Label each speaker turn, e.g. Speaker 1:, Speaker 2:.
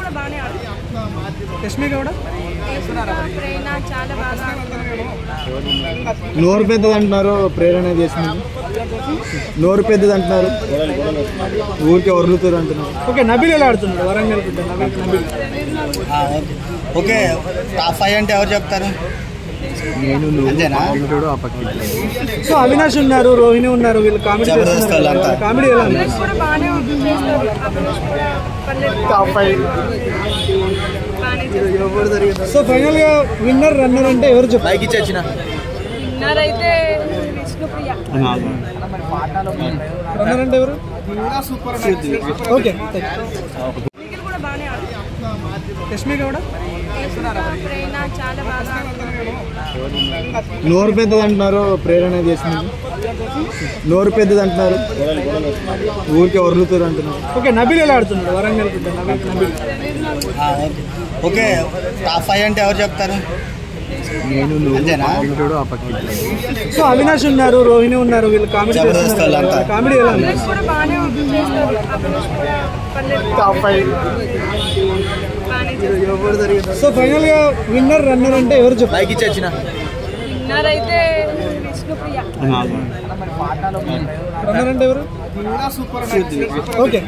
Speaker 1: కూడా బాగానే ఆడుతుంది.
Speaker 2: యష్మి గౌడ
Speaker 1: ప్రేరణ చాలా బాగా
Speaker 3: నోరు పెద్దది అంటున్నారు, ప్రేరణ చేసింది. నోరు పెద్దది అంటున్నారు, ఊరికే వరులుతారు అంటున్నారు.
Speaker 2: ఓకే, నబీల్ ఎలా ఆడుతున్నాడు? వరంగల్ బిడ్డ నబీల్.
Speaker 3: ఓకే, టాప్ 5 అంటే ఎవరు చెప్తారు? నేను అంతేనా?
Speaker 2: సో అవినాష్ ఉన్నారు, రోహిణి ఉన్నారు, వీళ్ళు కామెడీ కామెడీ ఎలా ఉంది?
Speaker 1: కూడా బాగానే చేస్తారు.
Speaker 2: టాప్ 5. సో ఫైనల్ గా విన్నర్ రన్నర్ అంటే ఎవరు చెప్తారు?
Speaker 1: విన్నర్ అయితే విష్ణుప్రియ.
Speaker 2: రన్నర్ అంటే ఎవరు? ఓకే,
Speaker 1: నిఖిల్ కూడా బాగానే ఆడుతుంది.
Speaker 2: యష్మి గౌడ
Speaker 1: ప్రేరణ చాలా బాగా
Speaker 3: నోరు పెద్దది అంటున్నారు, ప్రేరణ చేసింది. నోరు పెద్దది అంటున్నారు, ఊరికే వరులుతారు అంటున్నారు.
Speaker 2: ఓకే, నబీల్ ఎలా ఆడుతున్నాడు? వరంగల్ బిడ్డ నబీల్.
Speaker 3: ఓకే, టాప్ 5 అంటే ఎవరు చెప్తారు? నేను అంతేనా?
Speaker 2: సో అవినాష్ ఉన్నారు, రోహిణి ఉన్నారు, వీళ్ళు కామెడీ కామెడీ ఎలా ఉంది?
Speaker 1: కూడా బాగానే చేస్తారు.
Speaker 2: టాప్ 5. సో ఫైనల్ గా విన్నర్ రన్నర్ అంటే ఎవరు చెప్తారు?
Speaker 1: విన్నర్ అయితే విష్ణుప్రియ.
Speaker 2: రన్నర్ అంటే ఎవరు? ఓకే.